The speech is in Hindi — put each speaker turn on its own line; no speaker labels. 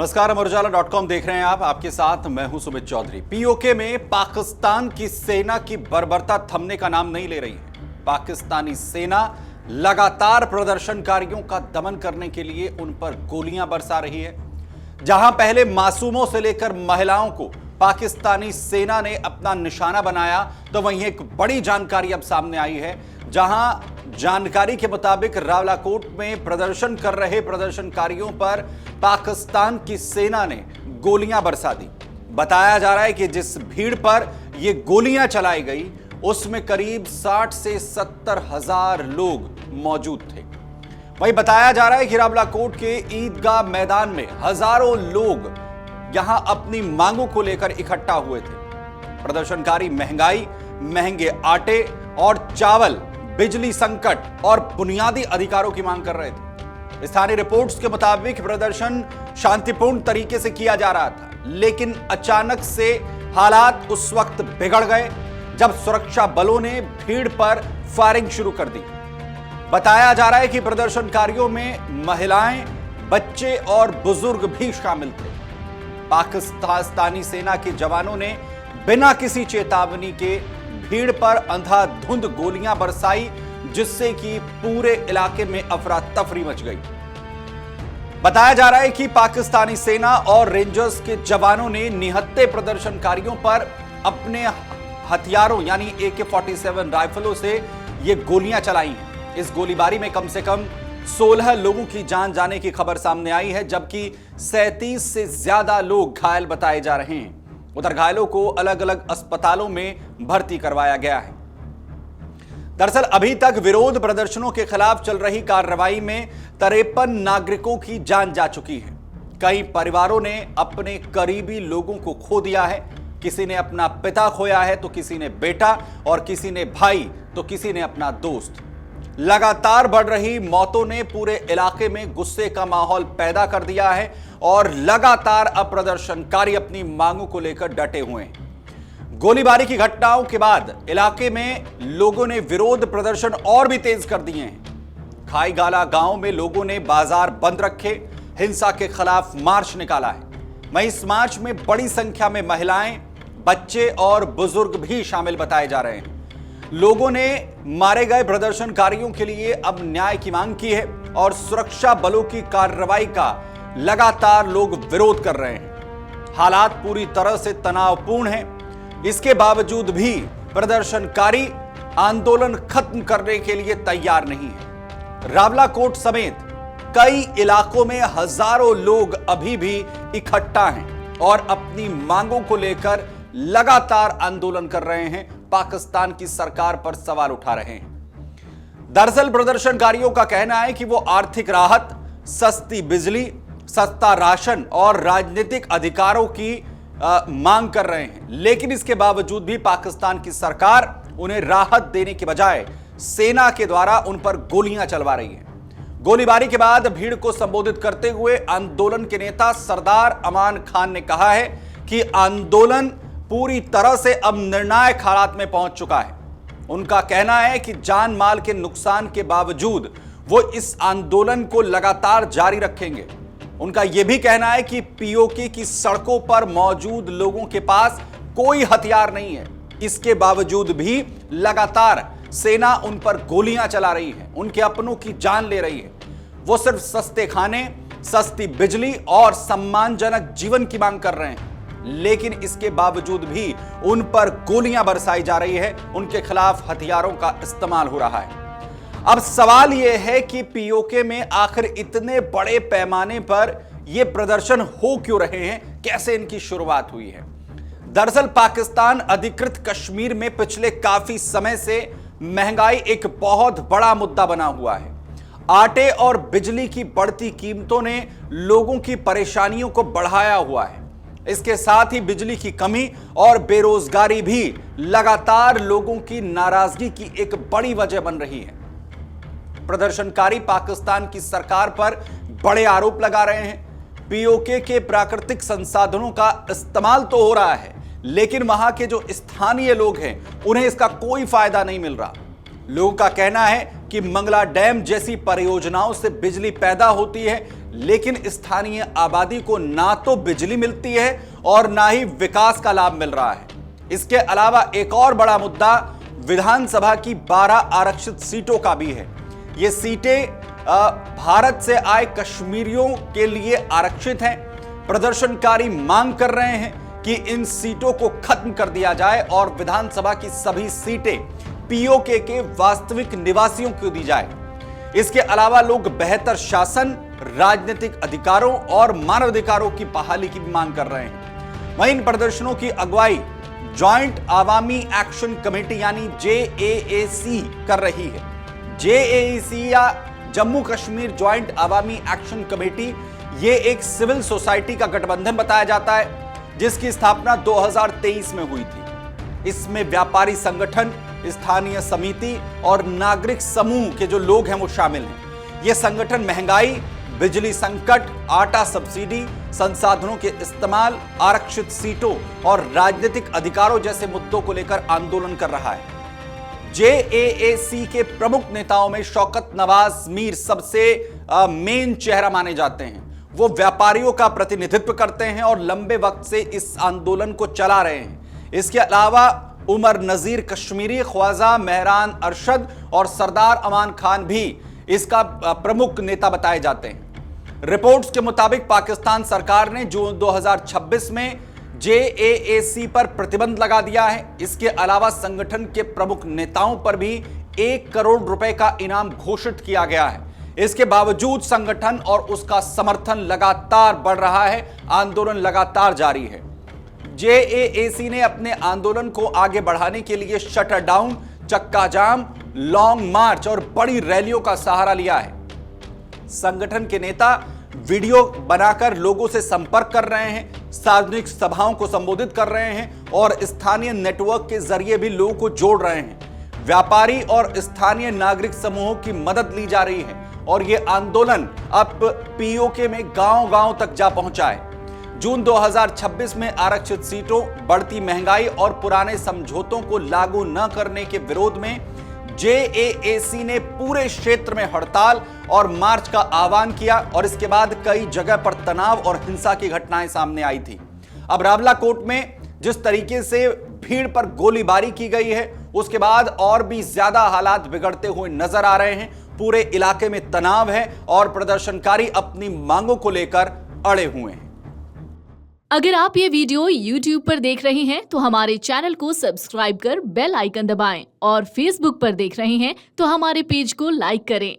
नमस्कार, अमरउजाला.com देख रहे हैं आप। आपके साथ मैं हूं सुमित चौधरी। पीओके में पाकिस्तान की सेना की बर्बरता थमने का नाम नहीं ले रही है। पाकिस्तानी सेना लगातार प्रदर्शनकारियों का दमन करने के लिए उन पर गोलियां बरसा रही है। जहां पहले मासूमों से लेकर महिलाओं को पाकिस्तानी सेना ने अपना निशाना बनाया, तो वहीं एक बड़ी जानकारी अब सामने आई है, जहां जानकारी के मुताबिक रावलाकोट में प्रदर्शन कर रहे प्रदर्शनकारियों पर पाकिस्तान की सेना ने गोलियां बरसा दी। बताया जा रहा है कि जिस भीड़ पर यह गोलियां चलाई गई उसमें करीब 60 से 70 हजार लोग मौजूद थे। वहीं बताया जा रहा है कि रावलाकोट के ईदगाह मैदान में हजारों लोग यहां अपनी मांगों को लेकर इकट्ठा हुए थे। प्रदर्शनकारी महंगाई, महंगे आटे और चावल, बिजली संकट और बुनियादी अधिकारों की मांग कर रहे थे। स्थानीय रिपोर्ट्स के मुताबिक प्रदर्शन शांतिपूर्ण तरीके से किया जा रहा था, लेकिन अचानक से हालात उस वक्त बिगड़ गए जब सुरक्षा बलों ने भीड़ पर फायरिंग शुरू कर दी। बताया जा रहा है कि प्रदर्शनकारियों में महिलाएं, बच्चे और बुजुर्ग भी शामिल थे। पाकिस्तानी सेना के जवानों ने बिना किसी चेतावनी के भीड़ पर अंधाधुंध गोलियां बरसाई, जिससे कि पूरे इलाके में अफरा तफरी मच गई। बताया जा रहा है कि पाकिस्तानी सेना और रेंजर्स के जवानों ने निहत्थे प्रदर्शनकारियों पर अपने हथियारों यानी AK-47 राइफलों से ये गोलियां चलाई हैं। इस गोलीबारी में कम से कम 16 लोगों की जान जाने की खबर सामने आई है, जबकि 37 से ज्यादा लोग घायल बताए जा रहे हैं। उधर घायलों को अलग अलग अस्पतालों में भर्ती करवाया गया है। दरअसल अभी तक विरोध प्रदर्शनों के खिलाफ चल रही कार्रवाई में 53 नागरिकों की जान जा चुकी है। कई परिवारों ने अपने करीबी लोगों को खो दिया है। किसी ने अपना पिता खोया है, तो किसी ने बेटा, और किसी ने भाई, तो किसी ने अपना दोस्त। लगातार बढ़ रही मौतों ने पूरे इलाके में गुस्से का माहौल पैदा कर दिया है और लगातार अब प्रदर्शनकारी अपनी मांगों को लेकर डटे हुए हैं। गोलीबारी की घटनाओं के बाद इलाके में लोगों ने विरोध प्रदर्शन और भी तेज कर दिए हैं। खाईगाला गांव में लोगों ने बाजार बंद रखे, हिंसा के खिलाफ मार्च निकाला है। वहीं इस मार्च में बड़ी संख्या में महिलाएं, बच्चे और बुजुर्ग भी शामिल बताए जा रहे हैं। लोगों ने मारे गए प्रदर्शनकारियों के लिए अब न्याय की मांग की है और सुरक्षा बलों की कार्रवाई का लगातार लोग विरोध कर रहे हैं। हालात पूरी तरह से तनावपूर्ण हैं। इसके बावजूद भी प्रदर्शनकारी आंदोलन खत्म करने के लिए तैयार नहीं है। रावलाकोट समेत कई इलाकों में हजारों लोग अभी भी इकट्ठा हैं और अपनी मांगों को लेकर लगातार आंदोलन कर रहे हैं, पाकिस्तान की सरकार पर सवाल उठा रहे हैं। दरअसल प्रदर्शनकारियों का कहना है कि वो आर्थिक राहत, सस्ती बिजली, सस्ता राशन और राजनीतिक अधिकारों की मांग कर रहे हैं, लेकिन इसके बावजूद भी पाकिस्तान की सरकार उन्हें राहत देने के बजाय सेना के द्वारा उन पर गोलियां चलवा रही है। गोलीबारी के बाद भीड़ को संबोधित करते हुए आंदोलन के नेता सरदार अमान खान ने कहा है कि आंदोलन पूरी तरह से अब निर्णायक हालात में पहुंच चुका है। उनका कहना है कि जान माल के नुकसान के बावजूद वो इस आंदोलन को लगातार जारी रखेंगे। उनका यह भी कहना है कि पीओके की सड़कों पर मौजूद लोगों के पास कोई हथियार नहीं है, इसके बावजूद भी लगातार सेना उन पर गोलियां चला रही है, उनके अपनों की जान ले रही है। वो सिर्फ सस्ते खाने, सस्ती बिजली और सम्मानजनक जीवन की मांग कर रहे हैं, लेकिन इसके बावजूद भी उन पर गोलियां बरसाई जा रही है, उनके खिलाफ हथियारों का इस्तेमाल हो रहा है। अब सवाल यह है कि पीओके में आखिर इतने बड़े पैमाने पर यह प्रदर्शन हो क्यों रहे हैं, कैसे इनकी शुरुआत हुई है। दरअसल पाकिस्तान अधिकृत कश्मीर में पिछले काफी समय से महंगाई एक बहुत बड़ा मुद्दा बना हुआ है। आटे और बिजली की बढ़ती कीमतों ने लोगों की परेशानियों को बढ़ाया हुआ है। इसके साथ ही बिजली की कमी और बेरोजगारी भी लगातार लोगों की नाराजगी की एक बड़ी वजह बन रही है। प्रदर्शनकारी पाकिस्तान की सरकार पर बड़े आरोप लगा रहे हैं। पीओके के प्राकृतिक संसाधनों का इस्तेमाल तो हो रहा है, लेकिन वहां के जो स्थानीय लोग हैं उन्हें इसका कोई फायदा नहीं मिल रहा। लोगों का कहना है कि मंगला डैम जैसी परियोजनाओं से बिजली पैदा होती है, लेकिन स्थानीय आबादी को ना तो बिजली मिलती है और ना ही विकास का लाभ मिल रहा है। इसके अलावा एक और बड़ा मुद्दा विधानसभा की 12 आरक्षित सीटों का भी है। ये सीटें भारत से आए कश्मीरियों के लिए आरक्षित हैं। प्रदर्शनकारी मांग कर रहे हैं कि इन सीटों को खत्म कर दिया जाए और विधानसभा की सभी सीटें पीओके के वास्तविक निवासियों को दी जाए। इसके अलावा लोग बेहतर शासन, राजनीतिक अधिकारों और मानवाधिकारों की बहाली की मांग कर रहे हैं। वहीं इन प्रदर्शनों की अगुवाई जॉइंट आवामी एक्शन कमेटी यानी JAAC कर रही है। JAAC या Jammu Kashmir joint Awami action committee ये एक सिविल सोसाइटी का गठबंधन बताया जाता है, जिसकी स्थापना 2023 में हुई थी। इसमें व्यापारी संगठन, स्थानीय समिति और नागरिक समूह के जो लोग हैं वो शामिल हैं। ये संगठन महंगाई, बिजली संकट, आटा सब्सिडी, संसाधनों के इस्तेमाल, आरक्षित सीटों और राजनीतिक अधिकारों जैसे मुद्दों को लेकर आंदोलन कर रहा है। JAAC के प्रमुख नेताओं में शौकत नवाज मीर सबसे मेन चेहरा माने जाते हैं। वो व्यापारियों का प्रतिनिधित्व करते हैं और लंबे वक्त से इस आंदोलन को चला रहे हैं। इसके अलावा उमर नजीर कश्मीरी, ख्वाजा मेहरान अरशद और सरदार अमान खान भी इसका प्रमुख नेता बताए जाते हैं। रिपोर्ट्स के मुताबिक पाकिस्तान सरकार ने जून 2026 में JAAC पर प्रतिबंध लगा दिया है। इसके अलावा संगठन के प्रमुख नेताओं पर भी 1 करोड़ रुपए का इनाम घोषित किया गया है। इसके बावजूद संगठन और उसका समर्थन लगातार बढ़ रहा है, आंदोलन लगातार जारी है। JAAC ने अपने आंदोलन को आगे बढ़ाने के लिए शटर डाउन, चक्का जाम, लॉन्ग मार्च और बड़ी रैलियों का सहारा लिया है। संगठन के नेता वीडियो बनाकर लोगों से संपर्क कर रहे हैं, सार्वजनिक सभाओं को संबोधित कर रहे हैं और स्थानीय नेटवर्क के जरिए भी लोगों को जोड़ रहे हैं। व्यापारी और स्थानीय नागरिक समूहों की मदद ली जा रही है और यह आंदोलन अब पीओके में गांव-गांव तक जा पहुंचा है। जून 2026 में आरक्षित सीटों, बढ़ती महंगाई और पुराने समझौतों को लागू न करने के विरोध में JAAC ने पूरे क्षेत्र में हड़ताल और मार्च का आह्वान किया और इसके बाद कई जगह पर तनाव और हिंसा की घटनाएं सामने आई थी। अब रावलाकोट में जिस तरीके से भीड़ पर गोलीबारी की गई है, उसके बाद और भी ज्यादा हालात बिगड़ते हुए नजर आ रहे हैं। पूरे इलाके में तनाव है और प्रदर्शनकारी अपनी मांगों को लेकर अड़े हुए हैं।
अगर आप ये वीडियो YouTube पर देख रहे हैं तो हमारे चैनल को सब्सक्राइब कर बेल आइकन दबाएं और Facebook पर देख रहे हैं तो हमारे पेज को लाइक करें।